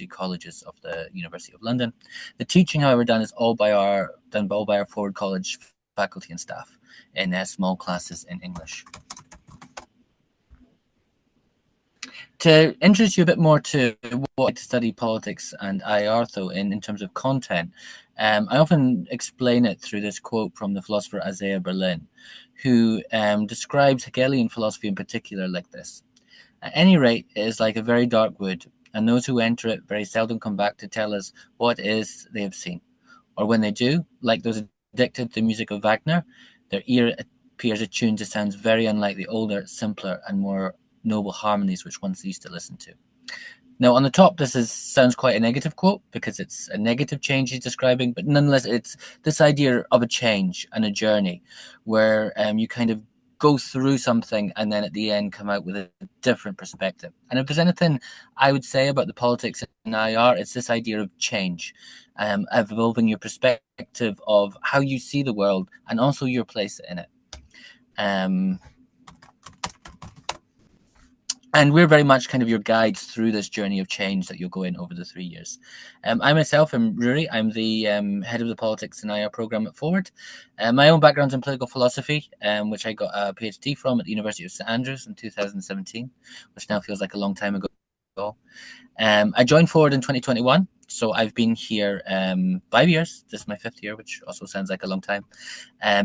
colleges of the University of London. The teaching, however, done all by our Ford College faculty and staff in small classes in English. To introduce you a bit more to what to study politics and IR, though, in terms of content, I often explain it through this quote from the philosopher Isaiah Berlin, who describes Hegelian philosophy in particular like this. At any rate, it is like a very dark wood, and those who enter it very seldom come back to tell us what it is they have seen. Or when they do, like those addicted to the music of Wagner, their ear appears attuned to sounds very unlike the older, simpler, and more noble harmonies which one used to listen to. Now, on the top, sounds quite a negative quote because it's a negative change he's describing, but nonetheless, it's this idea of a change and a journey where you kind of go through something and then at the end come out with a different perspective. And if there's anything I would say about the politics in IR, it's this idea of change, evolving your perspective of how you see the world and also your place in it. And we're very much kind of your guides through this journey of change that you'll go in over the 3 years. I myself am Rory. I'm the head of the Politics and IR program at Forward. My own background's in political philosophy, which I got a PhD from at the University of St Andrews in 2017, which now feels like a long time ago. I joined Forward in 2021, so I've been here 5 years. This is my 5th year, which also sounds like a long time.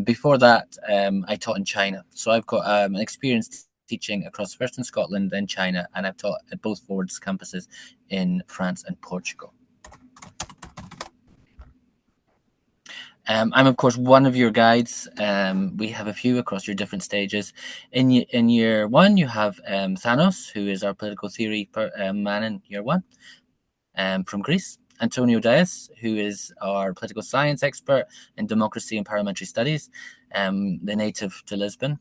Before that, I taught in China, so I've got an experience teaching across first in Scotland, then China, and I've taught at both Forward's campuses in France and Portugal. I'm, of course, one of your guides. We have a few across your different stages. In year one, you have Thanos, who is our political theory man in year one, from Greece. Antonio Dias, who is our political science expert in democracy and parliamentary studies, the native to Lisbon.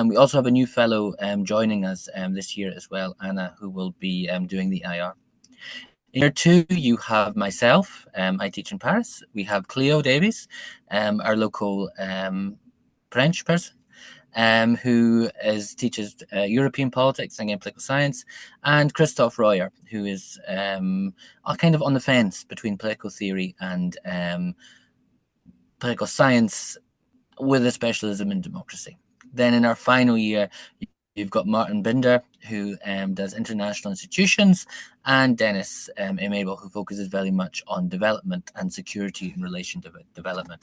We also have a new fellow joining us this year as well, Anna, who will be doing the IR. In year two, you have myself. I teach in Paris. We have Cleo Davies, our local French person, who teaches European politics and political science, and Christoph Royer, who is kind of on the fence between political theory and political science with a specialism in democracy. Then in our final year, you've got Martin Binder, who does international institutions, and Dennis Mabel, who focuses very much on development and security in relation to development.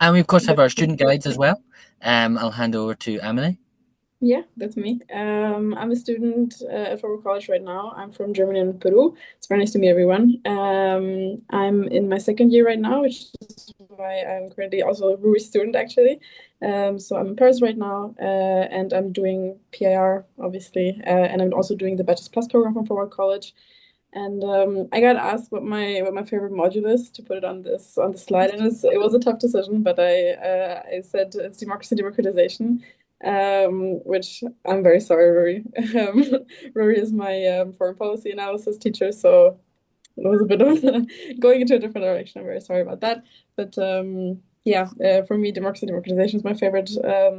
And we, of course, have our student guides as well. I'll hand over to Emily. Yeah, that's me. I'm a student at Forward College right now. I'm from Germany and Peru. It's very nice to meet everyone. I'm in my 2nd year right now, which is why I'm currently also a Rory student, actually. So I'm in Paris right now, and I'm doing PIR, obviously, and I'm also doing the Bachelor's Plus program from Forward College. And I got asked what my favorite module is to put it on the slide, and it was a tough decision, but I said it's democracy and democratization, which I'm very sorry, Rory. Rory is my foreign policy analysis teacher, so it was a bit of going into a different direction. I'm very sorry about that, but yeah, for me, democracy and democratization is my favorite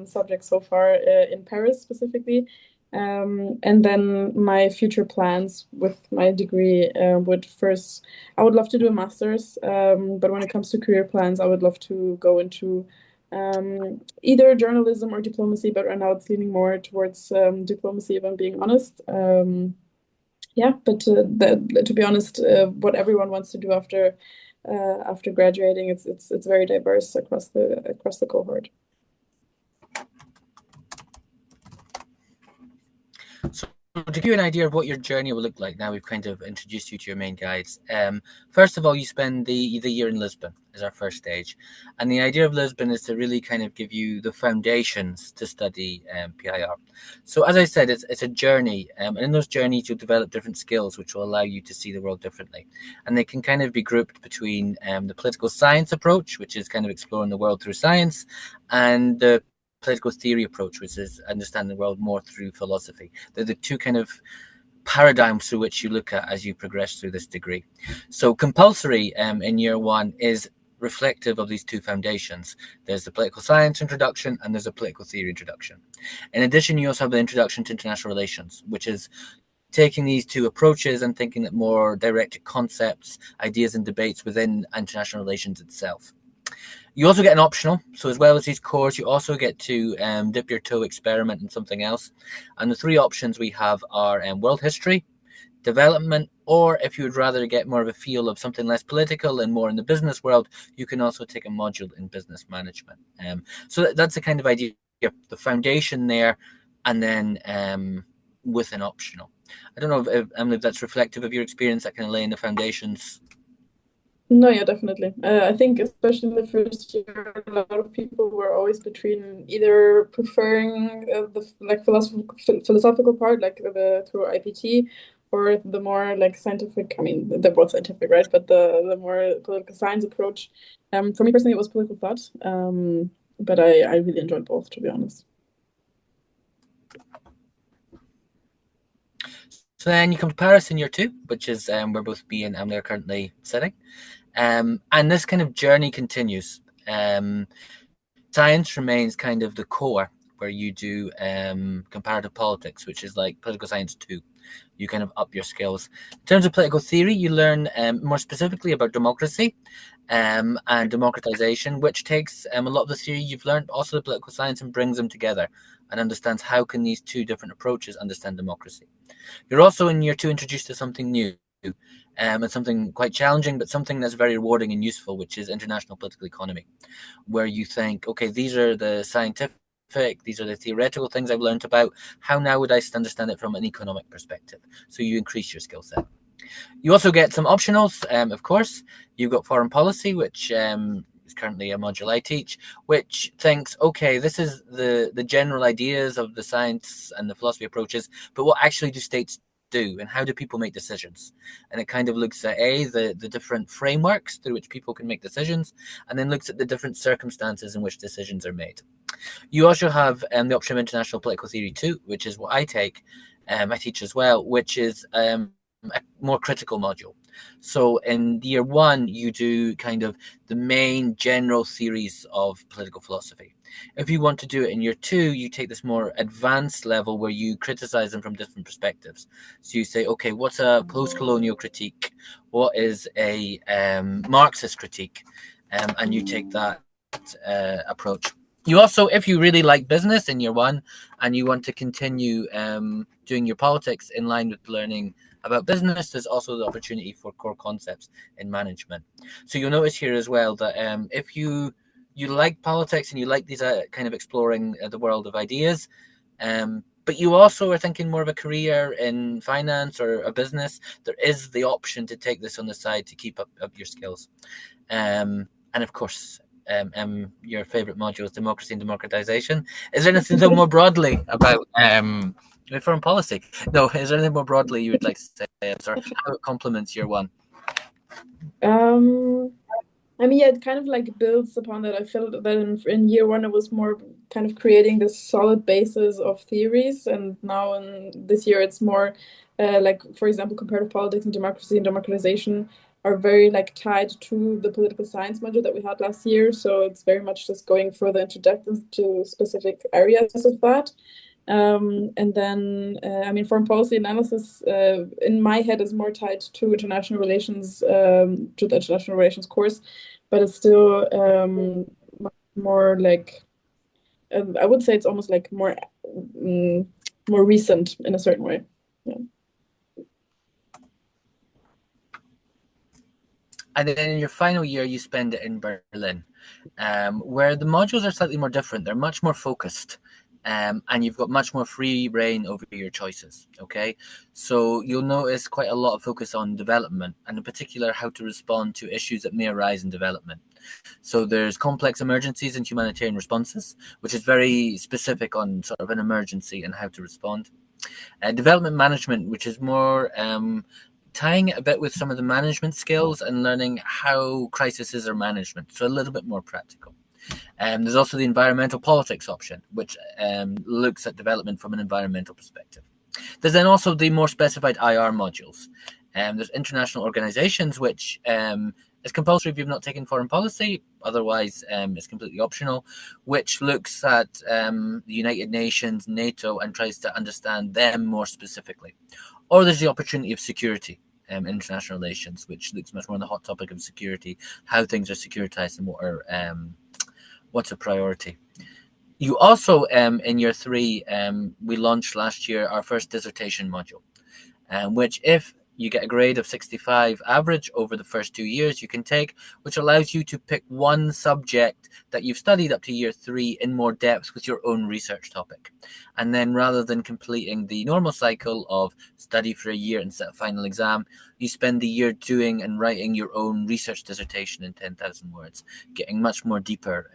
subject so far in Paris specifically. And then my future plans with my degree I would love to do a master's, but when it comes to career plans, I would love to go into either journalism or diplomacy, but right now it's leaning more towards diplomacy, if I'm being honest. Yeah, but to be honest, what everyone wants to do after graduating, it's very diverse across the cohort. So to give you an idea of what your journey will look like, now we've kind of introduced you to your main guides. First of all, you spend the year in Lisbon as our first stage. And the idea of Lisbon is to really kind of give you the foundations to study PIR. So as I said, it's a journey. And in those journeys, you'll develop different skills, which will allow you to see the world differently. And they can kind of be grouped between the political science approach, which is kind of exploring the world through science, and the political theory approach, which is understanding the world more through philosophy. They're the two kind of paradigms through which you look at as you progress through this degree. So compulsory in year one is reflective of these two foundations. There's the political science introduction and there's a political theory introduction. In addition, you also have the introduction to international relations, which is taking these two approaches and thinking at more directed concepts, ideas, and debates within international relations itself. You also get an optional, so as well as these cores, you also get to dip your toe, experiment in something else. And the three options we have are world history, development, or if you would rather get more of a feel of something less political and more in the business world, you can also take a module in business management. So that's the kind of idea, the foundation there, and then with an optional. I don't know if Emily, if that's reflective of your experience, that kind of laying the foundations. No, yeah, definitely. I think especially in the first year, a lot of people were always between either preferring the like philosophical part, like the through IPT, or the more like scientific. I mean, they're both scientific, right? But the more political science approach. For me personally, it was political thought. But I really enjoyed both, to be honest. So then you come to Paris in year 2, which is where both B and Emily are currently sitting. And this kind of journey continues. Science remains kind of the core where you do comparative politics, which is like political science 2. You kind of up your skills. In terms of political theory, you learn more specifically about democracy and democratization, which takes a lot of the theory you've learned, also the political science, and brings them together and understands how can these two different approaches understand democracy. You're also in year 2 introduced to something new. And something quite challenging, but something that's very rewarding and useful, which is international political economy, where you think, okay, these are the scientific, these are the theoretical things I've learned about. How now would I understand it from an economic perspective? So you increase your skill set. You also get some optionals, of course. You've got foreign policy, which is currently a module I teach, which thinks, okay, this is the general ideas of the science and the philosophy approaches, but what actually do states do and how do people make decisions? And it kind of looks at the different frameworks through which people can make decisions, and then looks at the different circumstances in which decisions are made. You also have the option of international political theory 2, which is what I take, I teach as well, which is a more critical module. So in year 1, you do kind of the main general theories of political philosophy. If you want to do it in year 2, you take this more advanced level where you criticize them from different perspectives. So you say, okay, what's a post-colonial critique? What is a Marxist critique? And you take that approach. You also, if you really like business in year 1 and you want to continue doing your politics in line with learning about business, there's also the opportunity for core concepts in management. So you'll notice here as well that if you like politics and you like these kind of exploring the world of ideas, but you also are thinking more of a career in finance or a business, there is the option to take this on the side to keep up your skills. And of course, your favorite module is democracy and democratization. Is there anything more broadly about foreign policy? No, is there anything more broadly you would like to say, or how it complements year 1? I mean, yeah, it kind of like builds upon that. I felt that in year 1, it was more kind of creating this solid basis of theories. And now in this year, it's more like, for example, comparative politics and democracy and democratization are very like tied to the political science module that we had last year. So it's very much just going further into depth into specific areas of that. And then, I mean, foreign policy analysis in my head is more tied to international relations, to the international relations course, but it's still more like, I would say it's almost like more recent in a certain way. Yeah. And then in your final year, you spend it in Berlin, where the modules are slightly more different. They're much more focused. And you've got much more free reign over your choices, okay? So you'll notice quite a lot of focus on development, and in particular, how to respond to issues that may arise in development. So there's complex emergencies and humanitarian responses, which is very specific on sort of an emergency and how to respond. Development management, which is more tying it a bit with some of the management skills and learning how crises are managed, so a little bit more practical. There's also the environmental politics option, which looks at development from an environmental perspective. There's then also the more specified IR modules. There's international organizations, which It's compulsory if you've not taken foreign policy, otherwise it's completely optional, which looks at the United Nations, NATO, and tries to understand them more specifically. Or there's the opportunity of security in international relations, which looks much more on the hot topic of security, how things are securitized and what's a priority. You also, in year 3, we launched last year our first dissertation module, which if you get a grade of 65 average over the first 2 years you can take, which allows you to pick one subject that you've studied up to year 3 in more depth with your own research topic. And then rather than completing the normal cycle of study for a year and set a final exam, you spend the year doing and writing your own research dissertation in 10,000 words, getting much more deeper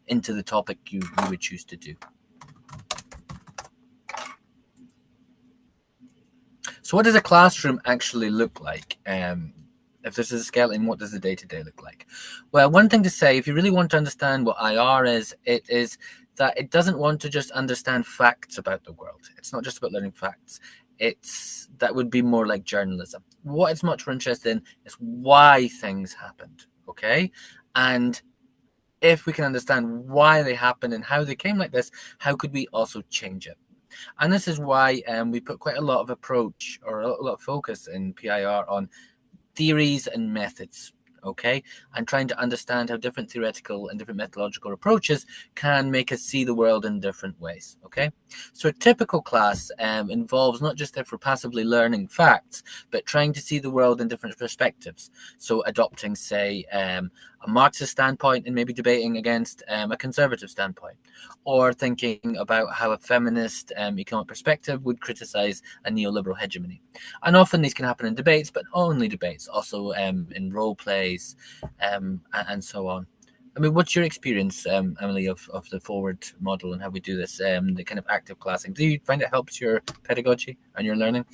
into the topic you would choose to do. So what does a classroom actually look like? If this is a skeleton, what does the day-to-day look like? Well, one thing to say, if you really want to understand what IR is, it is that it doesn't want to just understand facts about the world. It's not just about learning facts. That would be more like journalism. What it's much more interested in is why things happened, okay? And if we can understand why they happened and how they came like this, how could we also change it? And this is why we put quite a lot of approach or a lot of focus in PIR on theories and methods, okay? And trying to understand how different theoretical and different methodological approaches can make us see the world in different ways, okay? So a typical class involves not just therefore passively learning facts, but trying to see the world in different perspectives. So adopting, say, a Marxist standpoint and maybe debating against a conservative standpoint, or thinking about how a feminist economic perspective would criticize a neoliberal hegemony. And often these can happen in debates, but not only debates, also in role plays and so on. I mean, what's your experience, Emily, of the forward model and how we do this, the kind of active classing? Do you find it helps your pedagogy and your learning?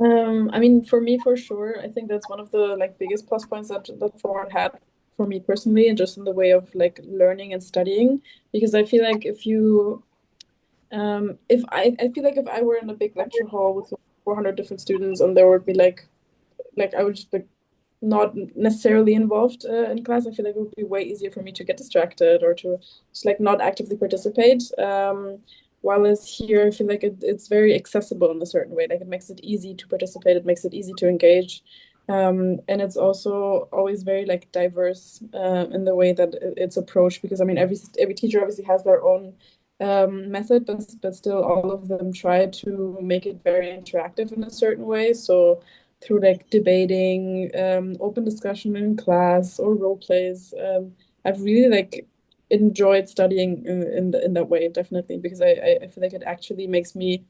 I mean, for me, for sure, I think that's one of the biggest plus points that Forward had for me personally, and just in the way of learning and studying. Because I feel like if if I were in a big lecture hall with 400 different students, and there would be I would just be not necessarily involved in class, I feel like it would be way easier for me to get distracted or to just not actively participate. While as here, I feel like it's very accessible in a certain way. Like it makes it easy to participate. It makes it easy to engage. And it's also always very diverse in the way that it's approached, because I mean every teacher obviously has their own method, but still all of them try to make it very interactive in a certain way. So through debating, open discussion in class or role plays, I've really enjoyed studying in that way, definitely, because I feel like it actually makes me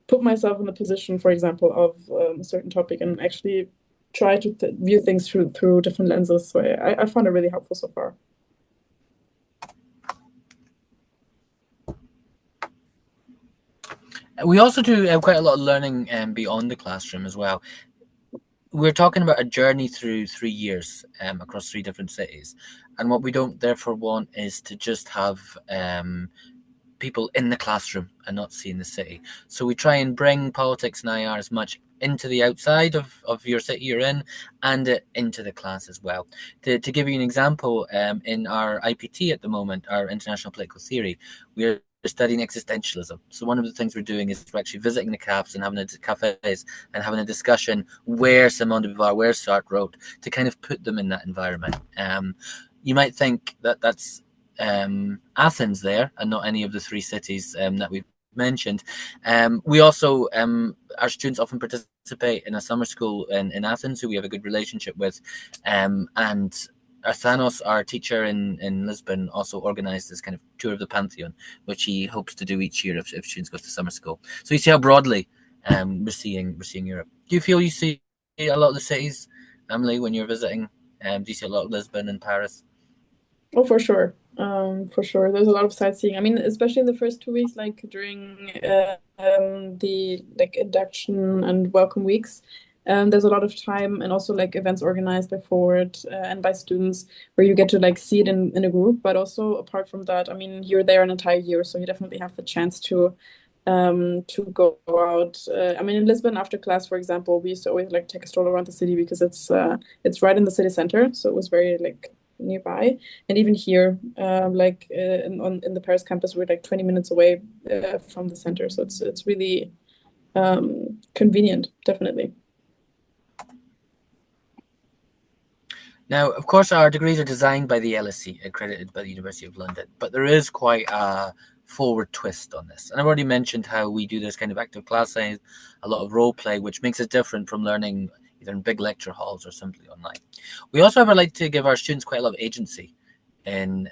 put myself in the position, for example, of a certain topic and actually try to view things through different lenses. So I found it really helpful so far. We also do quite a lot of learning beyond the classroom as well. We're talking about a journey through 3 years across 3 different cities. And what we don't therefore want is to just have people in the classroom and not seeing the city. So we try and bring politics and IR as much into the outside of your city you're in and into the class as well. To give you an example, in our IPT at the moment, our International Political Theory, we're studying existentialism. So one of the things we're doing is we're actually visiting the cafes and having a discussion where Simone de Beauvoir, where Sartre wrote, to kind of put them in that environment. You might think that that's Athens there and not any of the 3 cities that we've mentioned. We also, our students often participate in a summer school in Athens, who we have a good relationship with, and Thanos, our teacher in Lisbon, also organised this kind of tour of the Pantheon, which he hopes to do each year if students go to summer school. So you see how broadly we're seeing Europe. Do you feel you see a lot of the cities, Emily, when you're visiting? Do you see a lot of Lisbon and Paris? Oh, for sure. For sure. There's a lot of sightseeing. I mean, especially in the first 2 weeks, during the induction and welcome weeks. There's a lot of time, and also events organized by Forward and by students, where you get to see it in a group. But also apart from that, I mean, you're there an entire year, so you definitely have the chance to to go out. I mean, in Lisbon, after class, for example, we used to always like take a stroll around the city because it's right in the city center, so it was very like nearby. And even here, in the Paris campus, we're like 20 minutes away from the center, so it's really convenient, definitely. Now, of course, our degrees are designed by the LSE, accredited by the University of London, but there is quite a forward twist on this. And I've already mentioned how we do this kind of active class science, a lot of role play, which makes it different from learning either in big lecture halls or simply online. We also ever like to give our students quite a lot of agency in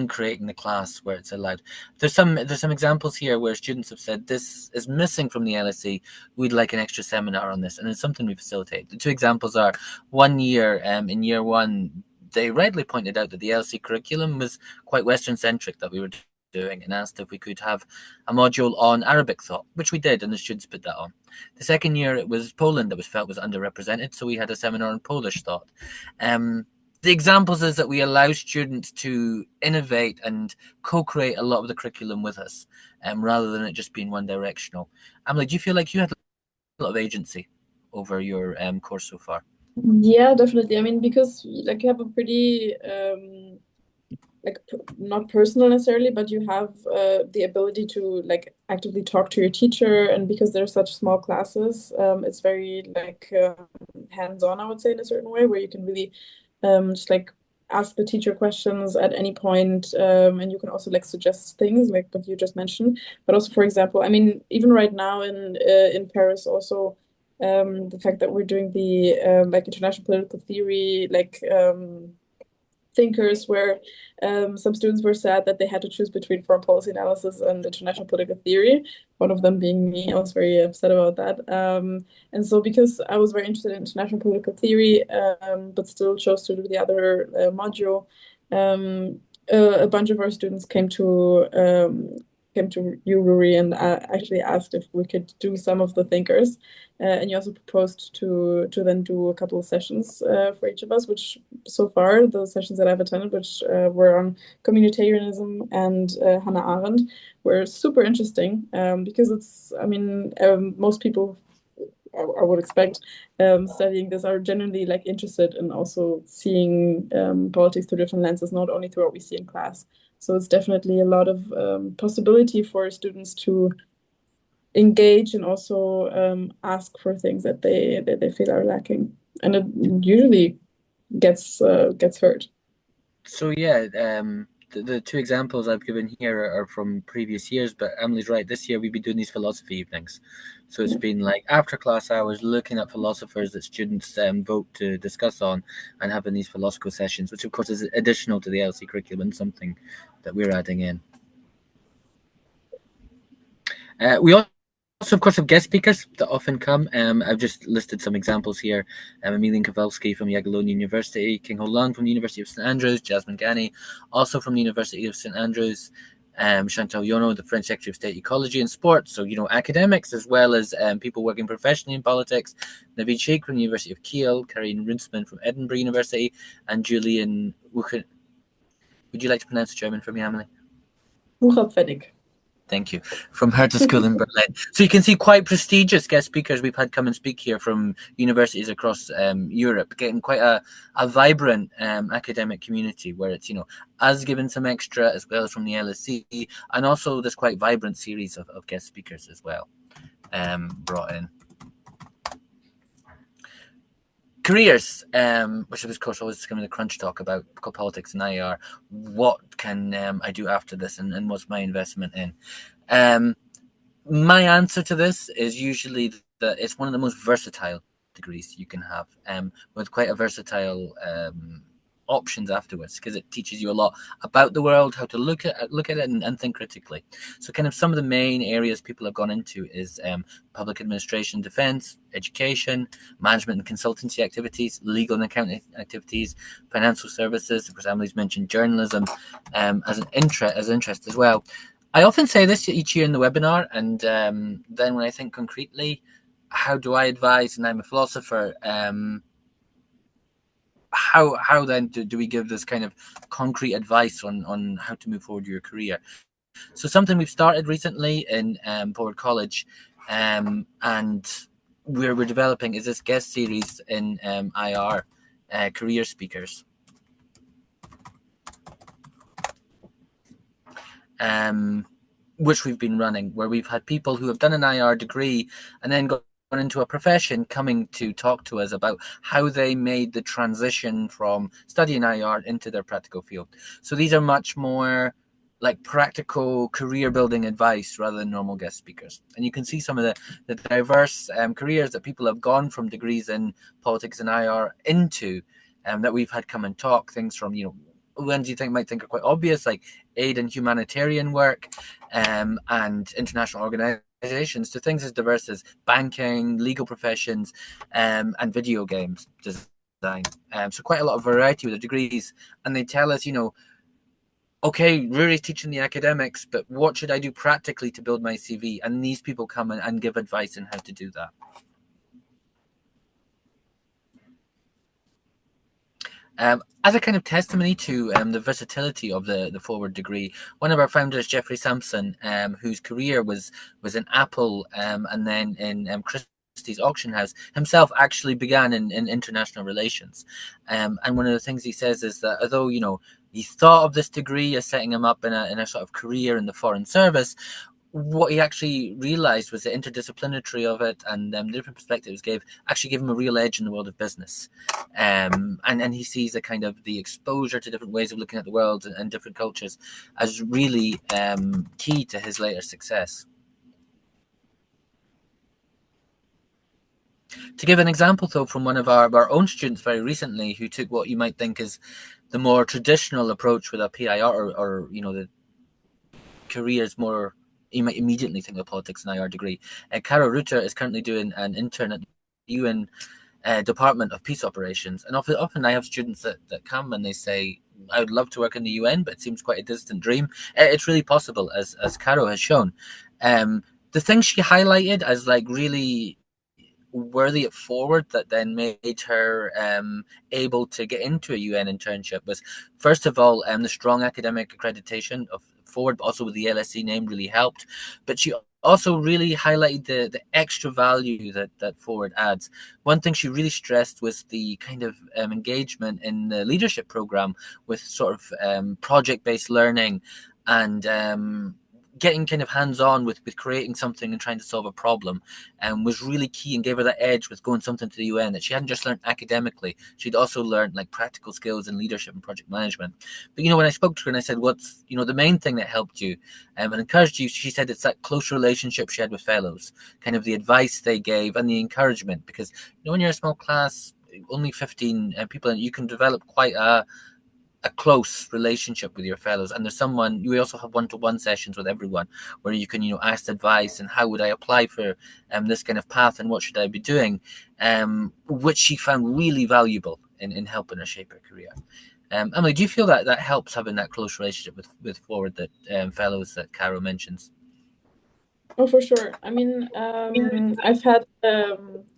creating the class where it's allowed. There's some examples here where students have said this is missing from the LSE. We'd like an extra seminar on this, and it's something we facilitate. The two examples are one year in year one, they rightly pointed out that the LSE curriculum was quite Western centric that we were doing, and asked if we could have a module on Arabic thought, which we did, and the students put that on. The second year it was Poland that was felt was underrepresented, so we had a seminar on Polish thought. The examples is that we allow students to innovate and co-create a lot of the curriculum with us, rather than it just being one directional. Emily, do you feel like you had a lot of agency over your course so far? Yeah, definitely. I mean, because like you have a pretty like not personal necessarily, but you have the ability to like actively talk to your teacher, and because they're such small classes, it's very like hands-on, I would say, in a certain way, where you can really just like ask the teacher questions at any point, and you can also like suggest things like what you just mentioned. But also, for example, I mean, even right now in Paris, also the fact that we're doing the like international political theory, like thinkers, where some students were sad that they had to choose between foreign policy analysis and international political theory. One of them being me, I was very upset about that. And so, because I was very interested in international political theory, but still chose to do the other module, a bunch of our students came to you, Ruri, and actually asked if we could do some of the thinkers. And you also proposed to then do a couple of sessions for each of us, which so far the sessions that I've attended, which were on communitarianism and Hannah Arendt, were super interesting, because it's, I mean, most people I would expect studying this are genuinely like interested in also seeing politics through different lenses, not only through what we see in class. So it's definitely a lot of possibility for students to engage and also ask for things that they feel are lacking, and it usually gets heard. So yeah, the two examples I've given here are from previous years, but Emily's right. This year we've been doing these philosophy evenings, so it's been like after class hours, looking at philosophers that students vote to discuss on, and having these philosophical sessions, which of course is additional to the LC curriculum, something that we're adding in. We also, of course, have guest speakers that often come. I've just listed some examples here. Emilian Kowalski from Jagiellonian University, King Ho Lung from the University of St Andrews, Jasmine Ghani, also from the University of St Andrews, Chantal Yono, the French Secretary of State Ecology and Sport, so, you know, academics as well as people working professionally in politics, Naveed Sheikh from the University of Kiel, Karine Rinsman from Edinburgh University, and Julian Wuchen. Would you like to pronounce German for me, Emily? Buchapfennig. Thank you. From Hertha School in Berlin. So you can see quite prestigious guest speakers we've had come and speak here from universities across Europe, getting quite a vibrant academic community where it's, you know, us giving some extra as well as from the LSE, and also this quite vibrant series of guest speakers as well brought in. Careers, which of course always coming to crunch talk about politics and IR. What can I do after this, and what's my investment in? My answer to this is usually that it's one of the most versatile degrees you can have, with quite a versatile options afterwards, because it teaches you a lot about the world, how to look at it and think critically. So kind of some of the main areas people have gone into is public administration, defense, education, management and consultancy activities, legal and accounting activities, financial services. Of course, Emily's mentioned journalism as an interest as well. I often say this each year in the webinar, and then when I think concretely, how do I advise, and I'm a philosopher, how then do we give this kind of concrete advice on how to move forward your career? So something we've started recently in Forward College, and we're developing is this guest series in IR, career speakers. Which we've been running, where we've had people who have done an IR degree and then gone into a profession coming to talk to us about how they made the transition from studying IR into their practical field. So these are much more like practical career building advice rather than normal guest speakers. And you can see some of the diverse careers that people have gone from degrees in politics and IR into, that we've had come and talk. Things from, ones you might think are quite obvious, like aid and humanitarian work, and international organizations, to things as diverse as banking, legal professions, and video games design. So quite a lot of variety with the degrees. And they tell us, okay, Rory's teaching the academics, but what should I do practically to build my CV? And these people come and give advice on how to do that. As a kind of testimony to the versatility of the Forward degree, one of our founders, Jeffrey Sampson, whose career was in Apple, and then in Christie's auction house, himself actually began in international relations. And one of the things he says is that although, he thought of this degree as setting him up in a sort of career in the foreign service, what he actually realized was the interdisciplinary of it, and the different perspectives gave him a real edge in the world of business. And he sees a kind of the exposure to different ways of looking at the world and different cultures as really key to his later success. To give an example, though, from one of our own students very recently, who took what you might think is the more traditional approach with a PIR, or the careers more, you might immediately think of politics and IR degree. Caro Rutter is currently doing an intern at the UN Department of Peace Operations. And often I have students that come and they say, I would love to work in the UN, but it seems quite a distant dream. It's really possible, as Caro has shown. The thing she highlighted as like really worthy of Forward that then made her able to get into a UN internship was, first of all, the strong academic accreditation of Forward, but also with the LSE name really helped. But she also really highlighted the extra value that Forward adds. One thing she really stressed was the kind of engagement in the leadership program with sort of project-based learning and getting kind of hands-on with creating something and trying to solve a problem, was really key and gave her that edge with going something to the UN that she hadn't just learned academically. She'd also learned like practical skills in leadership and project management. But when I spoke to her and I said, what's the main thing that helped you and encouraged you, she said it's that close relationship she had with fellows, kind of the advice they gave and the encouragement, because when you're a small class, only 15 people, and you can develop quite a close relationship with your fellows. And there's someone, you also have one-to-one sessions with everyone where you can ask advice and how would I apply for this kind of path and what should I be doing, which she found really valuable in helping her shape her career. Emily, do you feel that helps, having that close relationship with Forward, that fellows that Caro mentions? Oh, for sure. I mean, I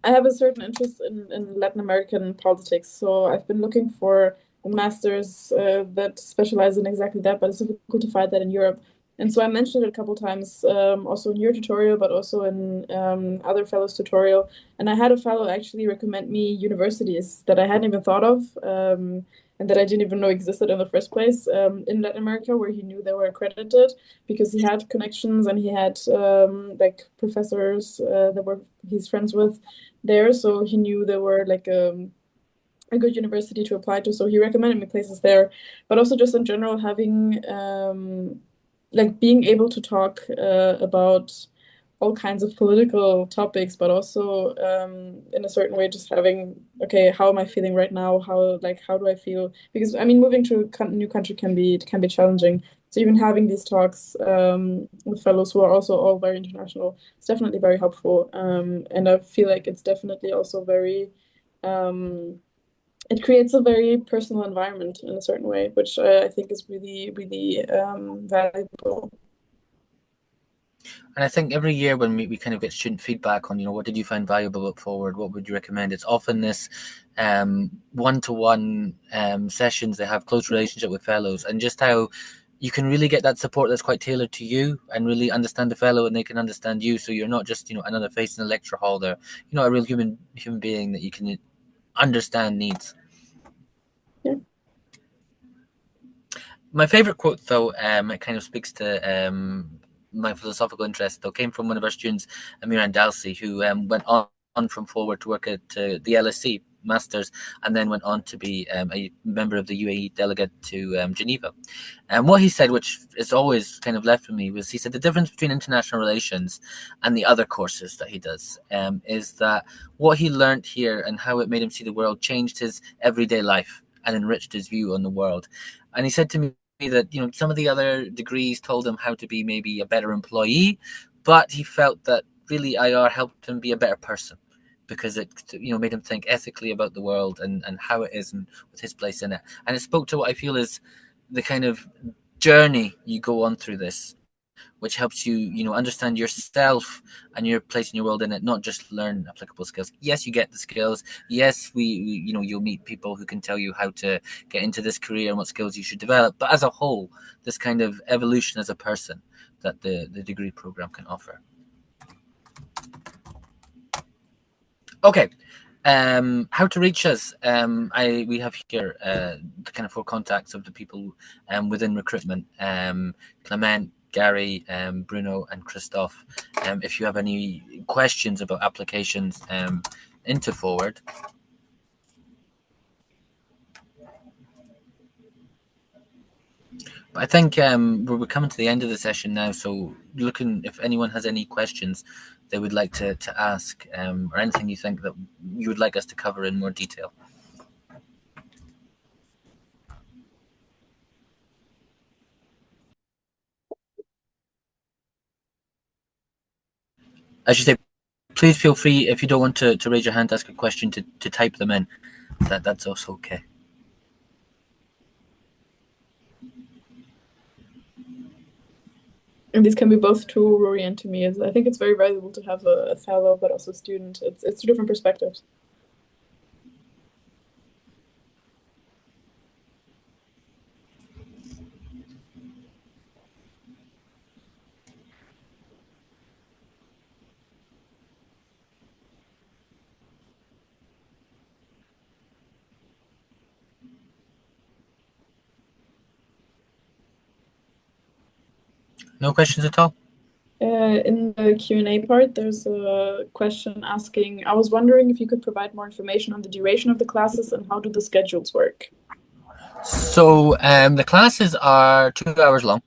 have a certain interest in Latin American politics, so I've been looking for masters that specialize in exactly that, but it's difficult to find that in Europe. And so I mentioned it a couple times, also in your tutorial, but also in other fellows' tutorial. And I had a fellow actually recommend me universities that I hadn't even thought of, and that I didn't even know existed in the first place, in Latin America, where he knew they were accredited because he had connections and he had like professors that were he's friends with there. So he knew there were like a good university to apply to. So he recommended me places there, but also just in general having like being able to talk about all kinds of political topics, but also in a certain way just having, okay, how am I feeling right now? How do I feel? Because I mean, moving to a new country can be challenging. So even having these talks with fellows who are also all very international, it's definitely very helpful. And I feel like it's definitely also very it creates a very personal environment in a certain way, which I think is really, really valuable. And I think every year when we kind of get student feedback on, what did you find valuable at Forward? What would you recommend? It's often this one-to-one sessions. They have close relationship with fellows, and just how you can really get that support that's quite tailored to you, and really understand the fellow and they can understand you. So you're not just, another face in the lecture hall. They're, a real human being that you can understand needs. Yeah. My favorite quote, though, it kind of speaks to my philosophical interest, though, came from one of our students, Amir Andalsi, who went on from Forward to work at the LSE Masters, and then went on to be a member of the UAE delegate to Geneva. And what he said, which is always kind of left with me, was he said the difference between international relations and the other courses that he does is that what he learned here and how it made him see the world changed his everyday life and enriched his view on the world. And he said to me that, some of the other degrees told him how to be maybe a better employee, but he felt that really IR helped him be a better person, because it, made him think ethically about the world and how it is and with his place in it. And it spoke to what I feel is the kind of journey you go on through this, which helps you, understand yourself and your place in your world in it, not just learn applicable skills. Yes, you get the skills. Yes, you'll meet people who can tell you how to get into this career and what skills you should develop. But as a whole, this kind of evolution as a person that the degree program can offer. Okay. How to reach us? We have here the kind of 4 contacts of the people within recruitment: Clement, Gary, Bruno, and Christophe. If you have any questions about applications into Forward. But I think we're coming to the end of the session now, so looking if anyone has any questions they would like to ask, or anything you think that you would like us to cover in more detail. I should say, please feel free, if you don't want to raise your hand to ask a question, to type them in. That's also okay. And these can be both to Rory and to me. I think it's very valuable to have a fellow, but also a student. It's 2 different perspectives. No questions at all? In the Q&A part, there's a question asking, I was wondering if you could provide more information on the duration of the classes and how do the schedules work? So the classes are 2 hours long.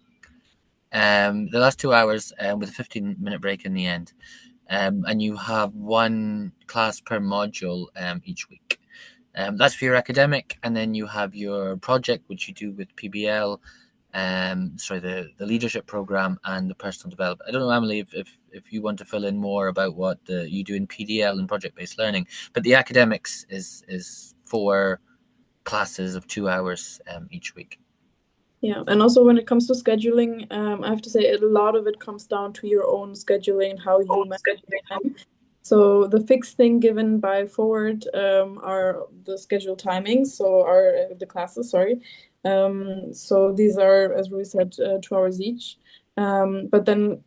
The last 2 hours with a 15-minute break in the end. And you have 1 class per module each week. That's for your academic, and then you have your project, which you do with PBL, the leadership program and the personal development. I don't know, Emily, if you want to fill in more about what you do in PDL and project-based learning, but the academics is 4 classes of 2 hours each week. Yeah, and also when it comes to scheduling, I have to say a lot of it comes down to your own scheduling and how you manage your time. So the fixed thing given by Forward are the scheduled timings, so are the classes, sorry. So these are, as Rui said, 2 hours each. But then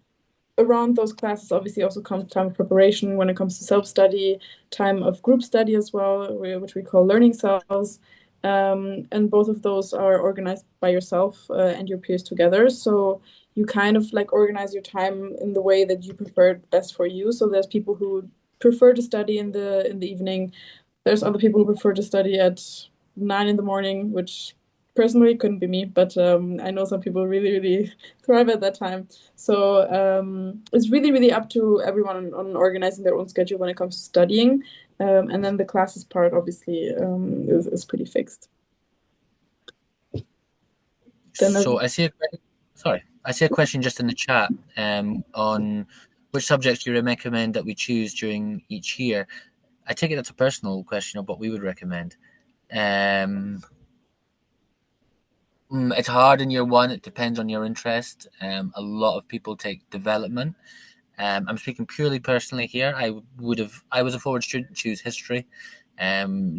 around those classes obviously also comes time of preparation when it comes to self-study, time of group study as well, which we call learning cells. And both of those are organized by yourself and your peers together. So you kind of like organize your time in the way that you prefer best for you. So there's people who prefer to study in the evening. There's other people who prefer to study at 9 in the morning, which personally couldn't be me, but I know some people really, really thrive at that time. So it's really, really up to everyone on organizing their own schedule when it comes to studying. And then the classes part obviously is pretty fixed. So I see a question just in the chat on which subjects you recommend that we choose during each year. I take it that's a personal question of what we would recommend. It's hard in year 1. It depends on your interest. A lot of people take development. I'm speaking purely personally here. I was a Forward student, choose history.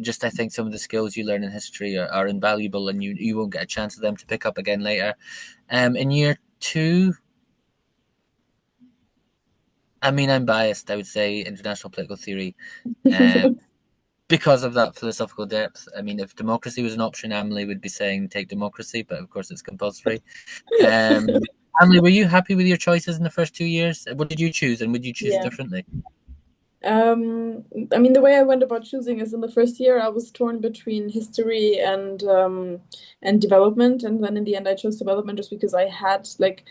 Just I think some of the skills you learn in history are invaluable, and you won't get a chance of them to pick up again later. In year two, I mean, I'm biased. I would say international political theory, because of that philosophical depth. I mean, if democracy was an option, Emily would be saying take democracy, but of course it's compulsory. Emily, were you happy with your choices in the first 2 years? What did you choose, and would you choose Yeah. differently? I mean, the way I went about choosing is in the first year I was torn between history and development, and then in the end I chose development just because I had like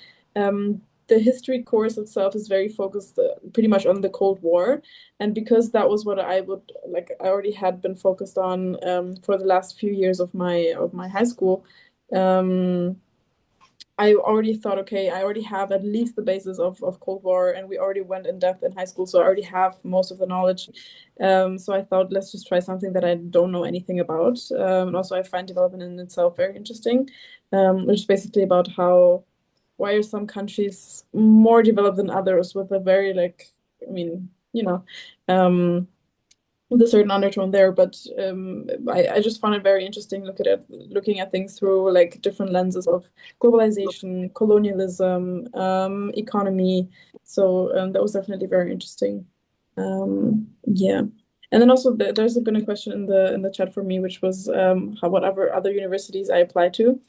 the history course itself is very focused pretty much on the Cold War, and because that was what I would like, I already had been focused on for the last few years of my high school. Um, I already thought, okay, I already have at least the basis of Cold War, and we already went in depth in high school, so I already have most of the knowledge. So I thought, let's just try something that I don't know anything about. And also, I find development in itself very interesting, which is basically about why are some countries more developed than others with a very like, I mean, with a certain undertone there, but I just found it very interesting looking at things through like different lenses of globalization, colonialism, economy. So that was definitely very interesting. Yeah. And then also there's been a question in the chat for me, which was whatever other universities I applied to.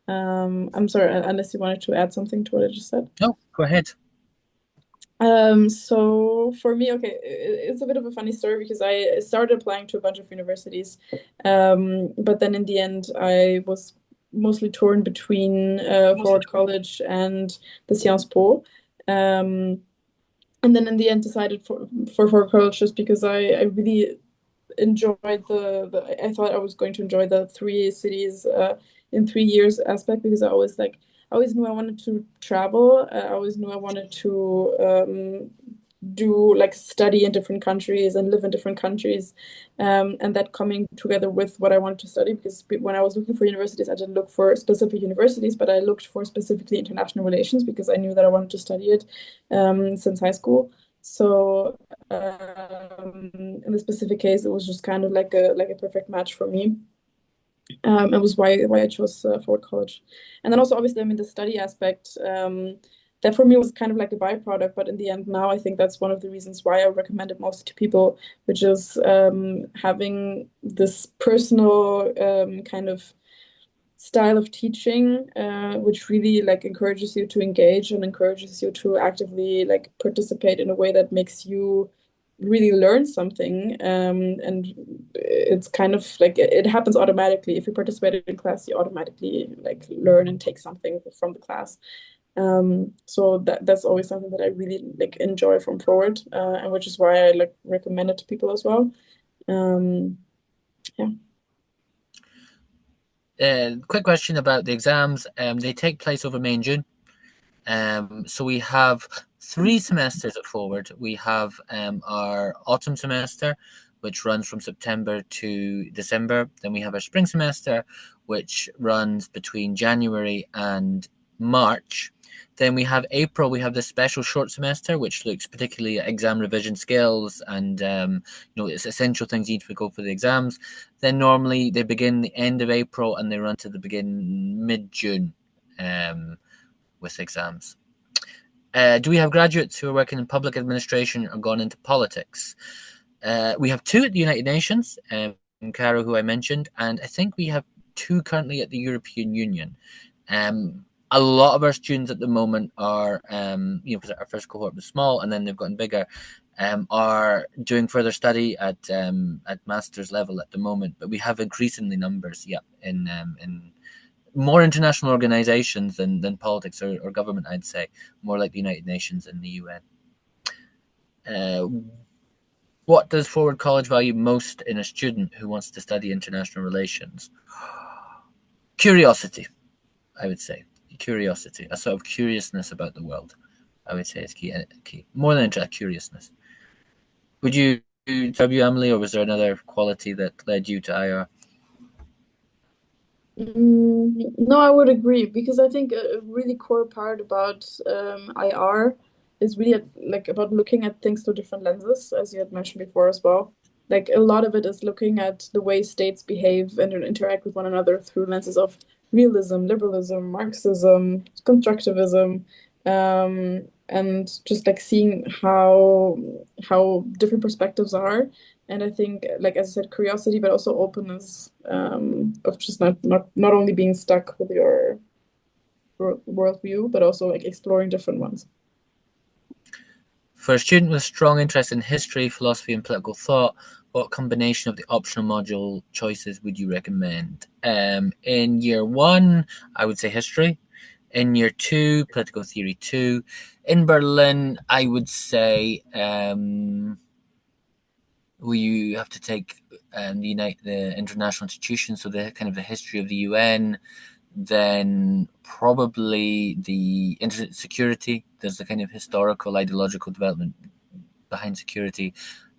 I'm sorry, unless you wanted to add something to what I just said. No, go ahead. So for me, okay, it's a bit of a funny story because I started applying to a bunch of universities, but then in the end, I was mostly torn between Forward College and the Sciences Po. Um, and then in the end, decided for Forward College just because I really enjoyed I thought I was going to enjoy the three cities in 3 years aspect because I always knew I wanted to travel. I always knew I wanted to do like study in different countries and live in different countries, and that coming together with what I wanted to study, because when I was looking for universities I didn't look for specific universities, but I looked for specifically international relations because I knew that I wanted to study it since high school. So in the specific case, it was just kind of like a perfect match for me. It was why I chose Forward College, and then also obviously, I mean, the study aspect. That for me was kind of like a byproduct, but in the end, now I think that's one of the reasons why I recommend it most to people, which is having this personal kind of style of teaching, which really like encourages you to engage and encourages you to actively like participate in a way that makes you really learn something. And it's kind of like it happens automatically. If you participate in class, you automatically like learn and take something from the class. So that's always something that I really like enjoy from Forward, and which is why I like recommend it to people as well. Yeah. Quick question about the exams. They take place over May and June. So we have 3 semesters at Forward. We have our autumn semester, which runs from September to December. Then we have our spring semester, which runs between January and March. Then we have April. We have the special short semester, which looks particularly at exam revision skills and it's essential things you need to go for the exams. Then normally they begin the end of April and they run to the begin mid-June. With exams. Do we have graduates who are working in public administration or gone into politics? We have 2 at the United Nations, Caro, who I mentioned, and I think we have 2 currently at the European Union. A lot of our students at the moment are, because our first cohort was small and then they've gotten bigger, are doing further study at master's level at the moment. But we have increasingly numbers, in more international organizations than politics or government, I'd say, more like the United Nations and the UN. What does Forward College value most in a student who wants to study international relations? Curiosity, I would say. Curiosity, a sort of curiousness about the world, I would say is key. More than curiousness. Would you W, Emily, or was there another quality that led you to IR? No, I would agree because I think a really core part about IR is really like about looking at things through different lenses, as you had mentioned before as well. like a lot of it is looking at the way states behave and interact with one another through lenses of realism, liberalism, Marxism, constructivism, and just like seeing how different perspectives are. And I think, like as I said, curiosity, but also openness, of just not only being stuck with your worldview, but also like exploring different ones. For a student with strong interest in history, philosophy, and political thought, what combination of the optional module choices would you recommend? In year one, I would say history. In year two, political theory two. In Berlin, I would say you have to take the international institutions, so the kind of the history of the UN, then probably the internet security. There's the kind of historical ideological development behind security,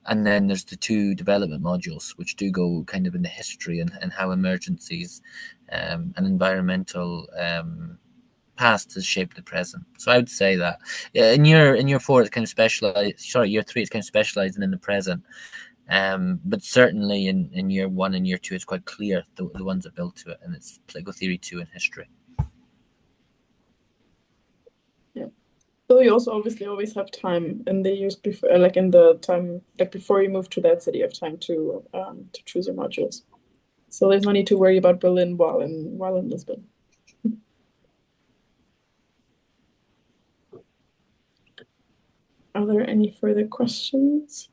and then there's the two development modules which do go kind of in the history and how emergencies and environmental past has shaped the present. So I would say that in year four it's kind of specialized. Sorry, year three it's kind of specializing in the present. But certainly in year one and year two, it's quite clear the ones that build to it, and it's political theory two and history. Yeah. So you also obviously always have time in the years before, like in the time, like before you move to that city, you have time to choose your modules. So there's no need to worry about Berlin while in Lisbon. Are there any further questions?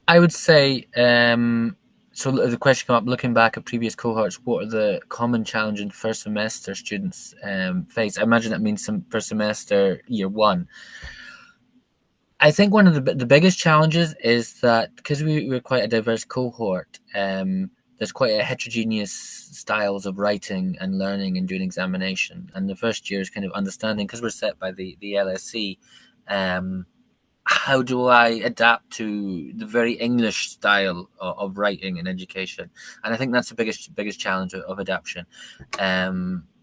I would say, so the question came up, looking back at previous cohorts, what are the common challenges first semester students face? I imagine that means some first semester year one. I think one of the biggest challenges is that because we're quite a diverse cohort, there's quite a heterogeneous styles of writing and learning and doing examination. And the first year is kind of understanding, because we're set by the LSE, how do I adapt to the very English style of writing and education? And I think that's the biggest challenge of adaptation.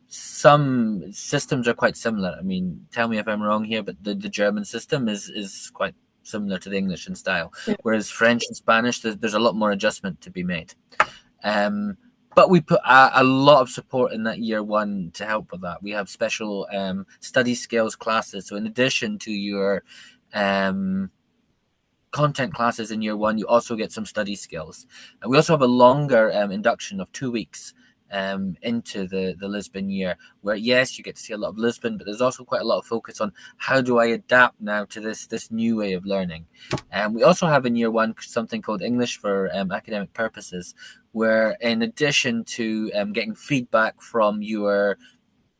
Some systems are quite similar. I mean, tell me if I'm wrong here, but the German system is quite similar to the English in style, whereas French and Spanish, there's a lot more adjustment to be made. But we put a lot of support in that year one to help with that. We have special study skills classes. So in addition to your content classes in year one, you also get some study skills. And we also have a longer induction of 2 weeks into the Lisbon year, where yes, you get to see a lot of Lisbon, but there's also quite a lot of focus on how do I adapt now to this new way of learning. And we also have in year one something called English for academic purposes, where in addition to getting feedback from your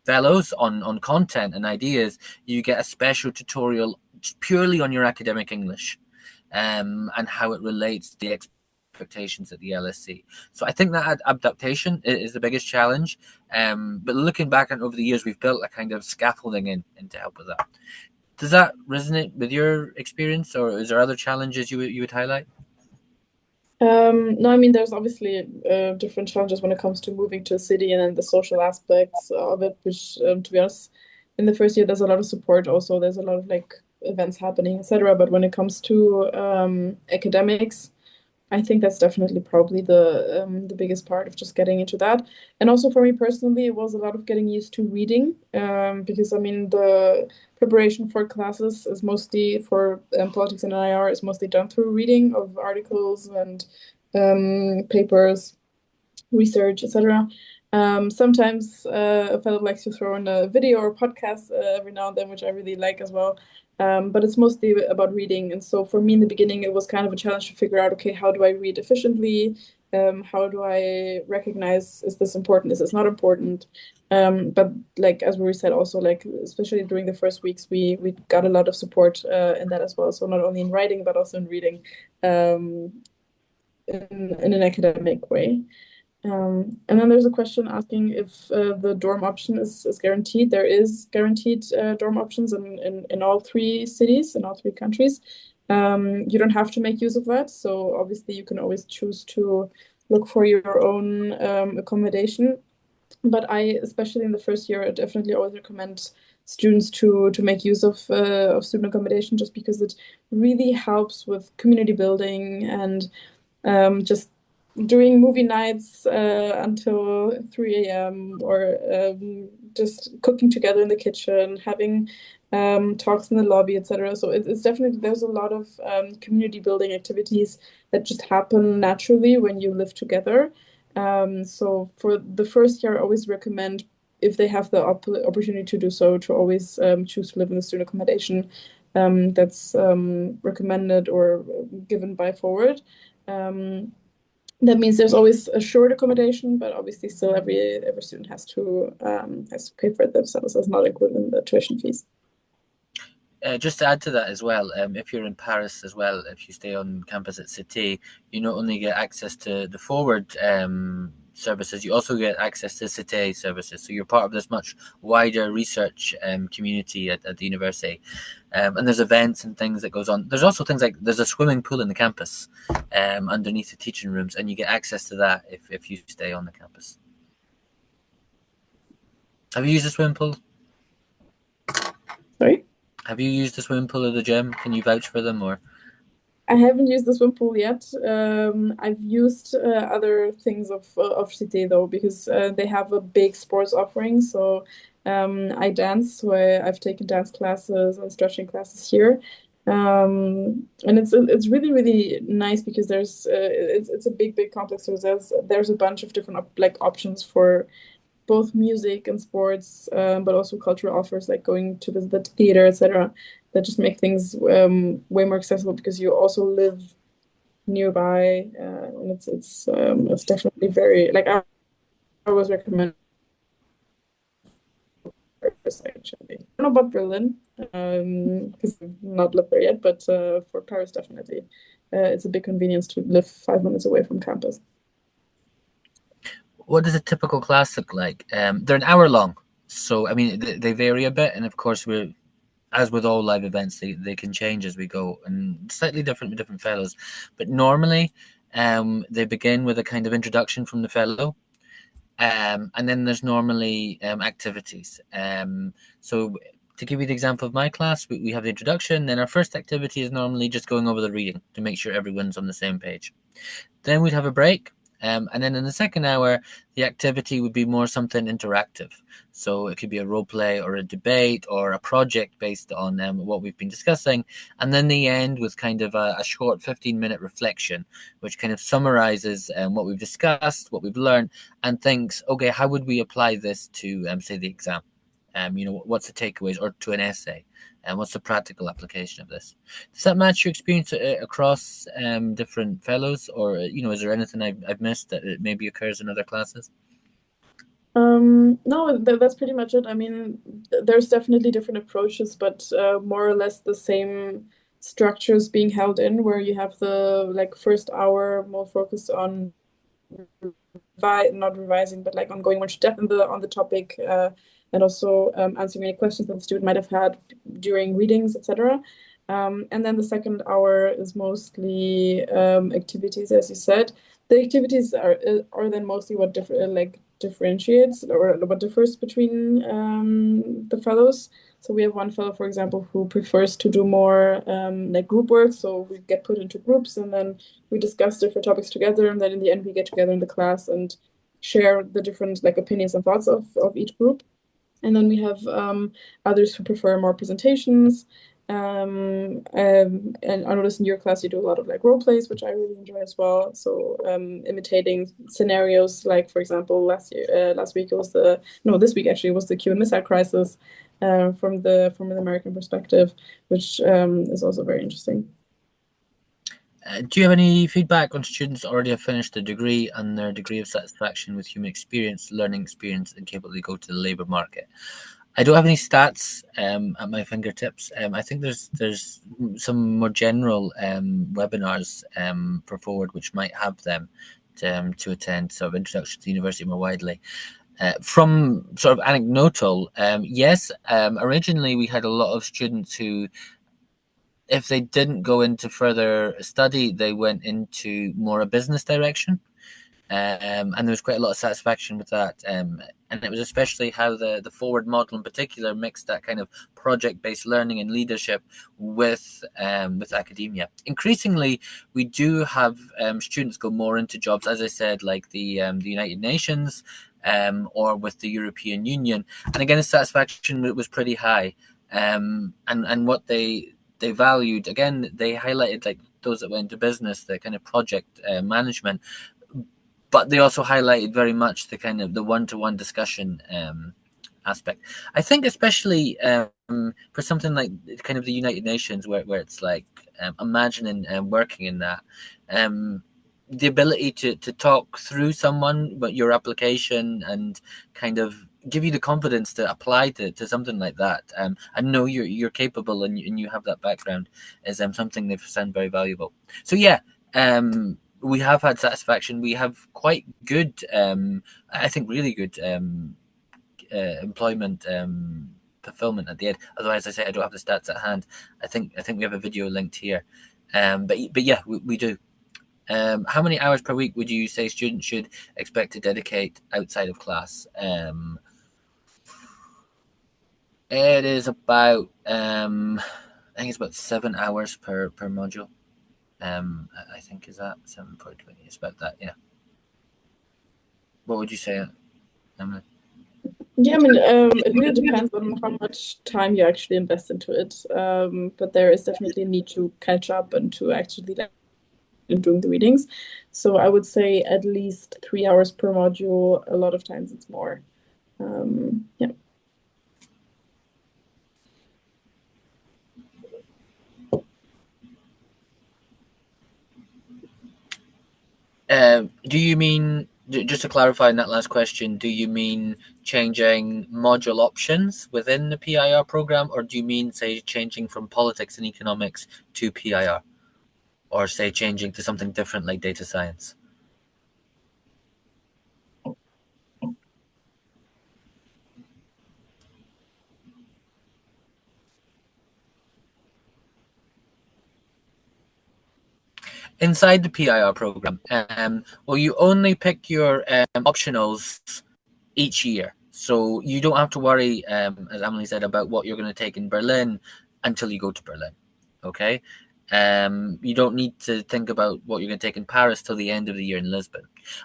fellows on content and ideas, you get a special tutorial purely on your academic English and how it relates to the expectations at the LSE. So I think that adaptation is the biggest challenge. But looking back over the years, we've built a kind of scaffolding in to help with that. Does that resonate with your experience, or is there other challenges you would highlight? No, I mean, there's obviously different challenges when it comes to moving to a city and then the social aspects of it, which, to be honest, in the first year, there's a lot of support also. There's a lot of like events happening, etc. But when it comes to academics, I think that's definitely probably the biggest part of just getting into that. And also for me personally, it was a lot of getting used to reading, because I mean the preparation for classes is mostly for politics and IR is mostly done through reading of articles and papers, research, etc. Sometimes a fellow likes to throw in a video or podcast every now and then, which I really like as well. But it's mostly about reading. And so for me in the beginning, it was kind of a challenge to figure out, okay, how do I read efficiently? How do I recognize, is this important? Is this not important? But like, as we said, also like, especially during the first weeks, we got a lot of support in that as well. So not only in writing, but also in reading in an academic way. And then there's a question asking if the dorm option is guaranteed. There is guaranteed dorm options in all three cities, in all three countries. You don't have to make use of that. So obviously you can always choose to look for your own accommodation. But I, especially in the first year, I definitely always recommend students to make use of student accommodation, just because it really helps with community building and just doing movie nights until 3 a.m. or just cooking together in the kitchen, having talks in the lobby, etc. So it's definitely, there's a lot of community building activities that just happen naturally when you live together. So for the first year, I always recommend, if they have the opportunity to do so, to always choose to live in the student accommodation that's recommended or given by Forward. That means there's always a short accommodation, but obviously still every student has to pay for it themselves. It's not included in the tuition fees. Just to add to that as well, if you're in Paris as well, if you stay on campus at Cité, you not only get access to the Forward services, you also get access to Cité services. So you're part of this much wider research community at the university. And there's events and things that goes on. There's also things like there's a swimming pool in the campus underneath the teaching rooms, and you get access to that if you stay on the campus. Have you used the swimming pool? Sorry? Have you used the swimming pool or the gym? Can you vouch for them, or? I haven't used the swim pool yet. I've used other things of Cité though, because they have a big sports offering. So I dance, so I've taken dance classes and stretching classes here. And it's really really nice because there's it's a big complex. So there's a bunch of different like options for both music and sports, but also cultural offers like going to visit the theater, etc. That just make things way more accessible because you also live nearby, and it's definitely very like I always recommend Paris actually. I don't know about Berlin because I've not lived there yet, but for Paris definitely, it's a big convenience to live 5 minutes away from campus. What does a typical class look like? They're an hour long, so I mean they vary a bit, and of course we're, as with all live events, they can change as we go, and slightly different with different fellows. But normally, they begin with a kind of introduction from the fellow, and then there's normally activities. So to give you the example of my class, we have the introduction. Then our first activity is normally just going over the reading to make sure everyone's on the same page. Then we'd have a break. And then in the second hour, the activity would be more something interactive. So it could be a role play or a debate or a project based on what we've been discussing. And then the end with kind of a short 15-minute reflection, which kind of summarizes what we've discussed, what we've learned, and thinks, okay, how would we apply this to, say, the exam? What's the takeaways, or to an essay? And what's the practical application of this? Does that match your experience across different fellows, or is there anything I've missed that it maybe occurs in other classes? No, that's pretty much it. I mean, there's definitely different approaches, but more or less the same structures being held in, where you have the like first hour more focused on not revising, but like on going much depth on the topic, and also answering any questions that the student might have had during readings, etc. And then the second hour is mostly activities, as you said. The activities are then mostly what differentiates or what differs between the fellows. So we have one fellow, for example, who prefers to do more like group work. So we get put into groups and then we discuss different topics together. And then in the end, we get together in the class and share the different like opinions and thoughts of each group. And then we have others who prefer more presentations. And I noticed in your class you do a lot of like role plays, which I really enjoy as well. So imitating scenarios, like for example, last week it was this week actually was the Cuban Missile Crisis from an American perspective, which is also very interesting. Do you have any feedback on students that already have finished the degree and their degree of satisfaction with human experience, learning experience, and capable to go to the labour market? I don't have any stats at my fingertips. I think there's some more general webinars for Forward which might have them to attend sort of introduction to the university more widely. From sort of anecdotal, yes, originally we had a lot of students who, if they didn't go into further study, they went into more a business direction. And there was quite a lot of satisfaction with that. And it was especially how the forward model in particular mixed that kind of project-based learning and leadership with academia. Increasingly, we do have students go more into jobs, as I said, like the United Nations or with the European Union. And again, the satisfaction was pretty high. And what they valued, again, they highlighted like those that went into business, the kind of project management, but they also highlighted very much the kind of the one-to-one discussion aspect. I think especially for something like kind of the United Nations, where it's like imagining working in that, the ability to talk through someone but your application and kind of give you the confidence to apply to something like that. I know you're capable and you have that background is something they've found very valuable. So yeah, we have had satisfaction. We have quite good, I think, really good employment fulfillment at the end. Otherwise, I say I don't have the stats at hand. I think we have a video linked here. But yeah, we do. How many hours per week would you say students should expect to dedicate outside of class? It is about I think it's about 7 hours per module. I think is that 7.20. It's about that, yeah. What would you say, Emily? Yeah, I mean, it really depends on how much time you actually invest into it. But there is definitely a need to catch up and to actually like doing the readings. So I would say at least 3 hours per module. A lot of times it's more. Yeah. Do you mean, just to clarify in that last question, do you mean changing module options within the PIR program, or do you mean, say, changing from politics and economics to PIR, or say changing to something different like data science? Inside the PIR program, well, you only pick your optionals each year. So you don't have to worry, as Emily said, about what you're going to take in Berlin until you go to Berlin. Okay? You don't need to think about what you're going to take in Paris till the end of the year in Lisbon.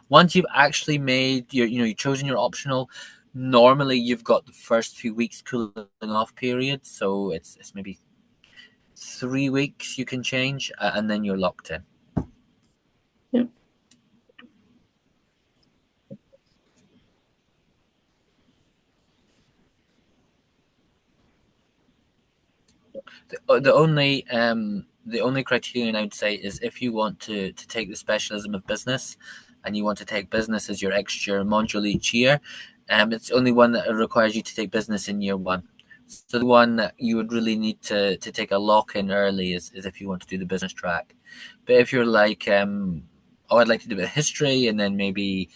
Once you've actually made you've chosen your optional, normally you've got the first few weeks cooling off period. So it's maybe 3 weeks you can change, and then you're locked in. Yeah. The only criterion I would say is if you want to take the specialism of business, and you want to take business as your extra module each year, it's only one that requires you to take business in year one. So the one that you would really need to take a lock in early is if you want to do the business track. But if you're like, oh, I'd like to do a bit of history and then maybe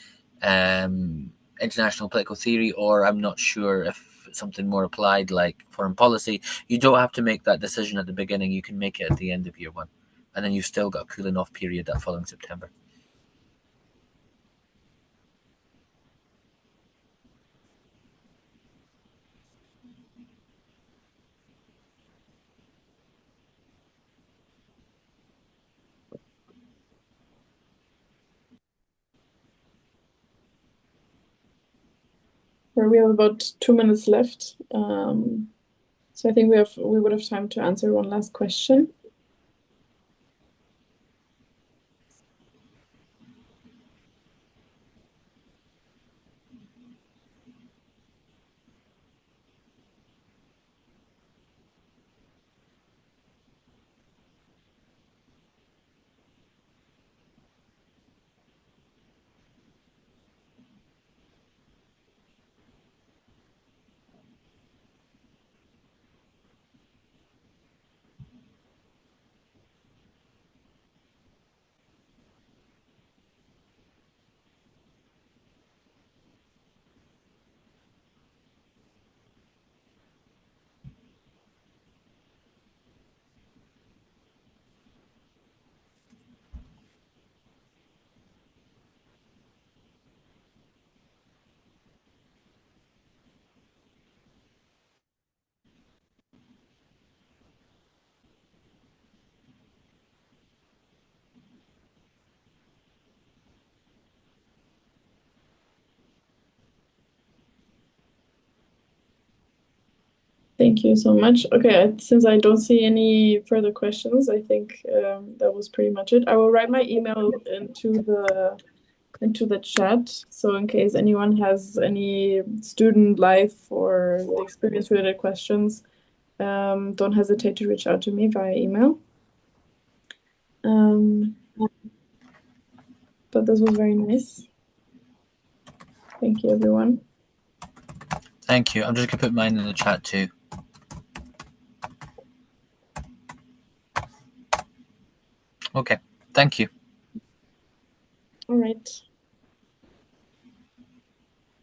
international political theory, or I'm not sure if something more applied like foreign policy, you don't have to make that decision at the beginning. You can make it at the end of year one, and then you've still got a cooling off period that following September. Where we have about 2 minutes left. So I think we would have time to answer one last question. Thank you so much. Okay, since I don't see any further questions, I think that was pretty much it. I will write my email into the chat. So in case anyone has any student life or the experience related questions, don't hesitate to reach out to me via email. But this was very nice. Thank you, everyone. Thank you. I'm just going to put mine in the chat too. Okay. Thank you. All right.